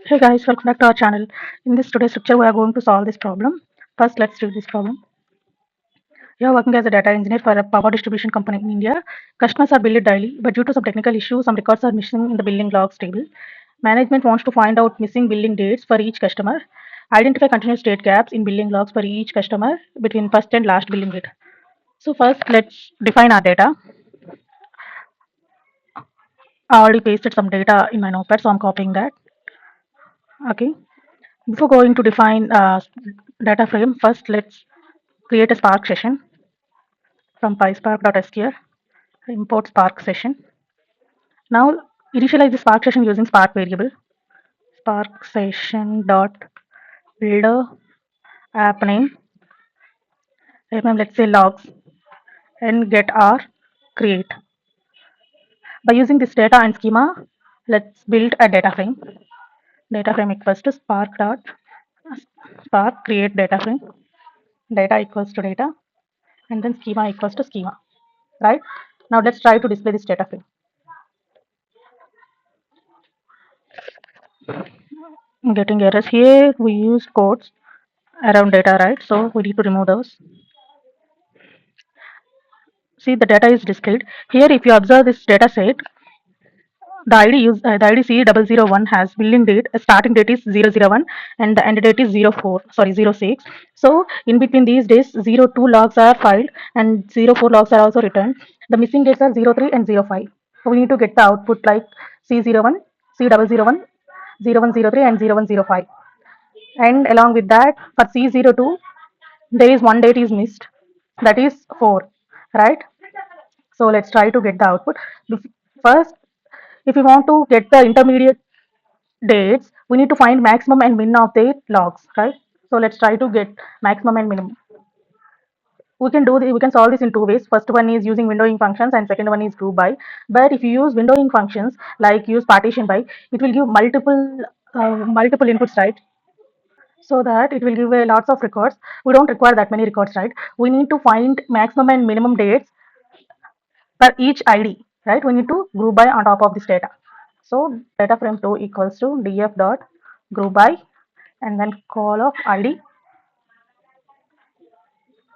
Hey guys, welcome back to our channel. In this today's lecture, we are going to solve this problem. First, let's do this problem. You are working as a data engineer for a power distribution company in India. Customers are billed daily, but due to some technical issues, some records are missing in the billing logs table. Management wants to find out missing billing dates for each customer. Identify continuous date gaps in billing logs for each customer between first and last billing date. So first, let's define our data. I already pasted some data in my notepad, so I'm copying that. Okay. Before going to define data frame, first let's create a Spark session from pyspark.sql, import Spark session. Now initialize the Spark session using Spark variable. Spark session dot builder app name, let's say logs, and get our create. By using this data and schema, let's build a data frame. Data frame equals to spark create data frame. Data equals to data, and then schema equals to schema. Right? Now let's try to display this data frame. Getting errors here. We use codes around data, right? So we need to remove those. See, the data is displayed here. If you observe this data set, the ID C001 has billing date. Starting date is 001 and the end date is 04. Sorry, 06. So in between these days, 02 logs are filed and 04 logs are also returned. The missing dates are 03 and 05. So we need to get the output like C01, C001, 0103 and 0105. And along with that, for C02, there is one date is missed, that is 4, right? So let's try to get the output. First, if we want to get the intermediate dates, we need to find maximum and min of the logs, right? So let's try to get maximum and minimum. We can solve this in two ways. First one is using windowing functions and second one is group by. But if you use windowing functions like use partition by, it will give multiple inputs, right? So that it will give a lots of records. We don't require that many records, right? We need to find maximum and minimum dates for each id, right? We need to group by on top of this data. So data frame 2 equals to df dot group by and then call of id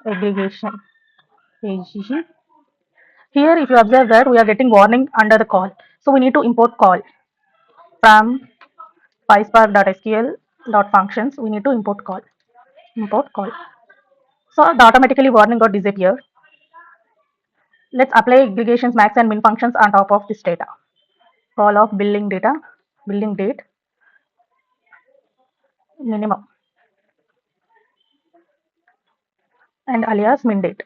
aggregation AGG. Here if you observe that we are getting warning under the call, so we need to import call from pyspark.sql functions. We need to import call. So the automatically warning got disappear. Let's apply aggregations max and min functions on top of this data. Call of billing data, billing date, minimum, and alias min date,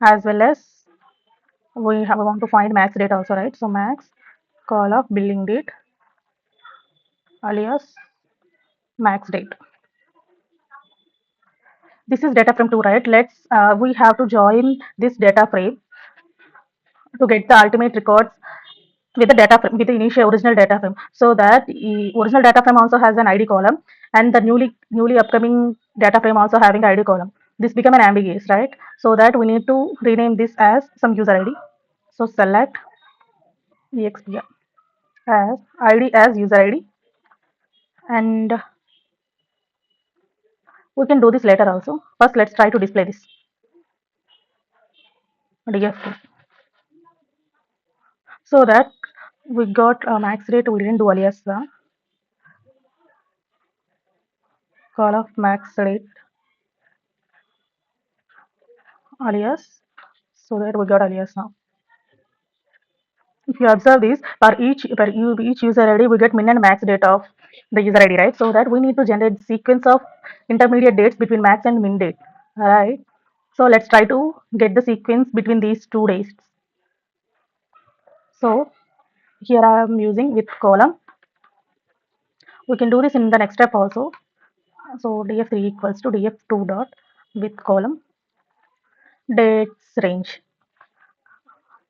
as well as we want to find max date also, right? So max call of billing date alias max date. This is data frame 2, right? We have to join this data frame to get the ultimate records with the data frame, with the initial original data frame, so that the original data frame also has an id column and the newly upcoming data frame also having id column. This become an ambiguous, right? So that we need to rename this as some user id. So select exp as id as user id, and we can do this later also. First let's try to display this df. So that we got max rate. We didn't do alias call of max rate alias, so that we got alias now. If you observe this, each user ID, we get min and max date of the user ID, right? So that we need to generate sequence of intermediate dates between max and min date, right? So let's try to get the sequence between these two dates. So here I am using with column. We can do this in the next step also. So df3 equals to df2 dot with column dates range.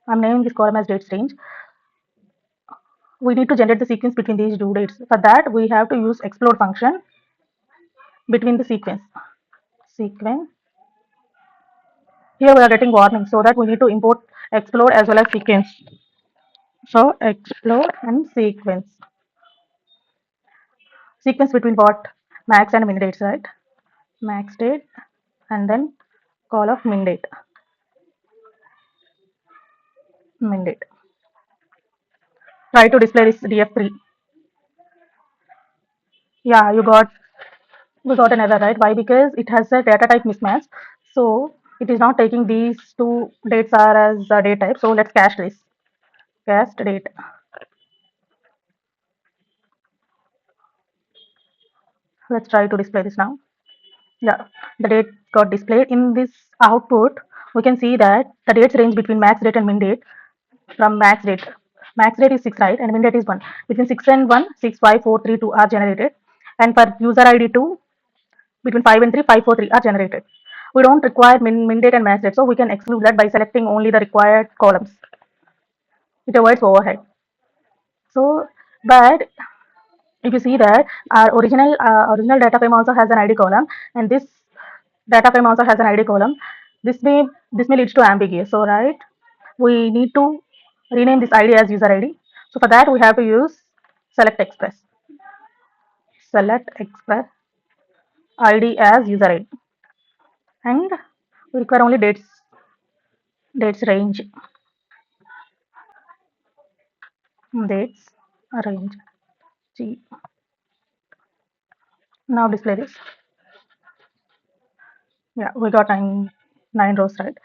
I'm naming this column as dates range. We need to generate the sequence between these two dates. For that, we have to use explode function between the sequence. Here we are getting warning, so that we need to import explode as well as sequence. So explore and sequence. Sequence between what? Max and min dates, right? Max date and then call of min date. Try to display this df3. Yeah, we got an error, right? Why? Because it has a data type mismatch. So it is not taking these two dates are as a date type. So let's cache this. Cast date. Let's try to display this now. Yeah, the date got displayed in this output. We can see that the dates range between max date and min date from max date. Max date is 6, right? And min date is 1. Between 6 and 1, 6, 5, 4, 3, 2 are generated. And for user ID 2, between 5 and 3, 5, 4, 3 are generated. We don't require min date and max date, so we can exclude that by selecting only the required columns. It avoids overhead. So, but if you see that our original data frame also has an ID column, and this data frame also has an ID column. This may leads to ambiguous. So right, we need to rename this ID as user ID. So for that we have to use select express. Select express ID as user ID, and we require only dates range dates range. G. Now display this. Yeah, we got nine rows, right?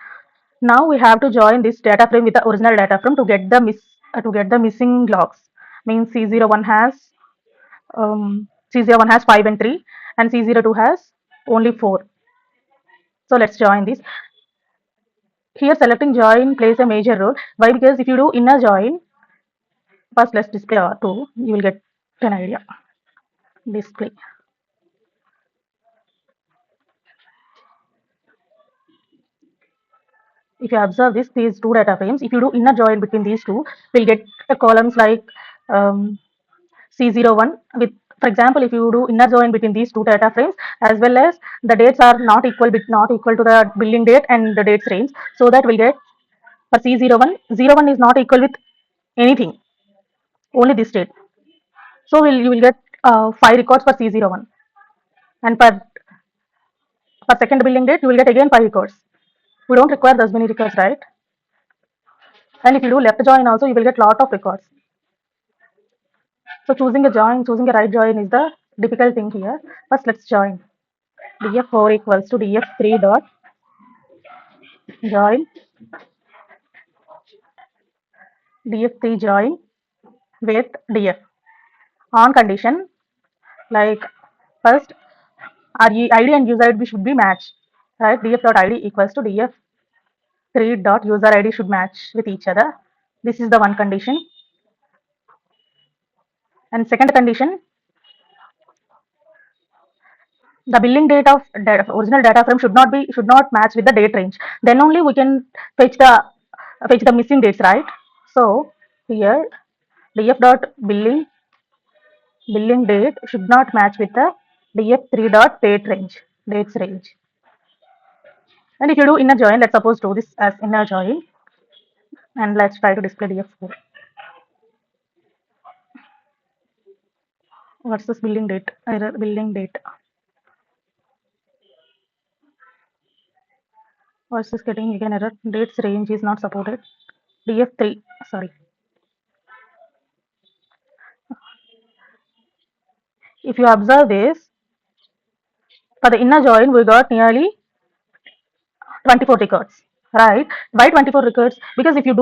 Now we have to join this data frame with the original data frame to get the missing logs. Means C01 has C01 has 5 and 3, and C02 has only 4. So let's join this. Here selecting join plays a major role. Why? Because if you do inner join, first let's display R2, you will get an idea. Display. If you observe these two data frames, if you do inner join between these two, we'll get columns like C01 with, for example, if you do inner join between these two data frames, as well as the dates are not equal to the billing date and the dates range, so that we'll get for C01, 01 is not equal with anything, only this date. So you will get 5 records for C01, and for second billing date, you will get again 5 records. We don't require those many records, right? And if you do left join also, you will get lot of records. So choosing a right join is the difficult thing here. First, let's join. df4 equals to df3 dot join df3 join with df on condition like first our id and user id should be matched, right? df dot id equals to df3 dot user id should match with each other. This is the one condition. And second condition, the billing date of original data frame should not match with the date range. Then only we can fetch the missing dates, right? So here df dot billing date should not match with the df3 dot dates range. And if you do inner join, let's suppose do this as inner join, and let's try to display df4. What's this billing date? Error billing date. What's this getting again error? Dates range is not supported. df3, sorry. If you observe this, for the inner join, we got nearly 24 records, right? Why 24 records? Because if you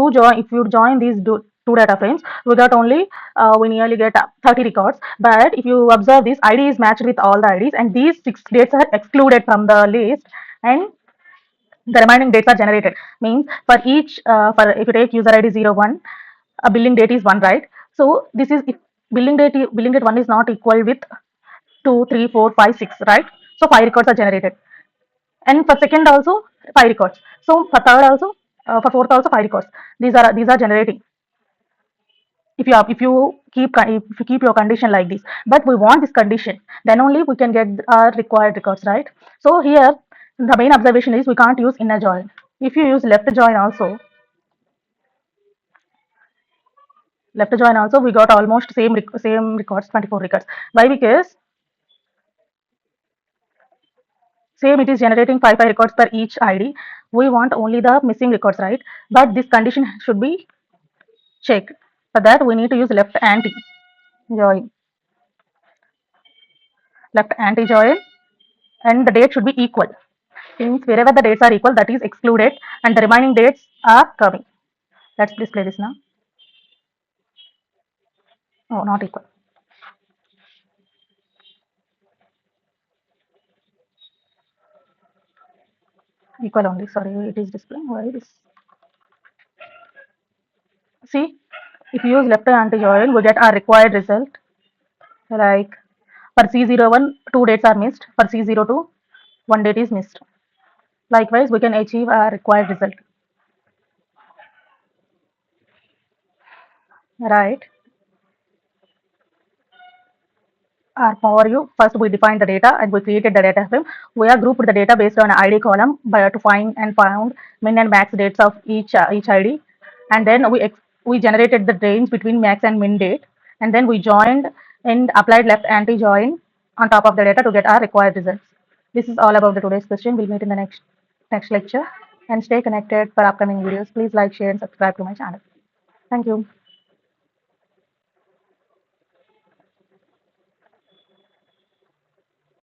join these two data frames, we got only we nearly get 30 records. But if you observe this, ID is matched with all the IDs, and these 6 dates are excluded from the list, and the remaining dates are generated. Means for each for if you take user ID 01, a billing date is 1, right? So this is if billing date 1 is not equal with 2, 3, 4, 5, 6, right? So 5 records are generated, and for second also 5 records. So for third also, for fourth also 5 records. These are generating. If you keep your condition like this, but we want this condition, then only we can get our required records, right? So here the main observation is we can't use inner join. If you use left join also, left join also we got almost same records, 24 records. Why? Because same, it is generating five records per each ID. We want only the missing records, right? But this condition should be checked. For that, we need to use left anti join, left anti join, and the date should be equal. Since wherever the dates are equal, that is excluded, and the remaining dates are coming. Let's display this now. Oh, not equal. Equal only. Sorry, it is displaying. Why this? See, if you use left anti join, we get our required result. Like for C01, two dates are missed. For C02, one date is missed. Likewise, we can achieve our required result. Right. For you, first we defined the data and we created the data frame. We have grouped the data based on ID column by to find and found min and max dates of each ID, and then we generated the range between max and min date, and then we joined and applied left anti join on top of the data to get our required results. This is all about the today's question. We'll meet in the next lecture, and stay connected for upcoming videos. Please like, share, and subscribe to my channel. Thank you.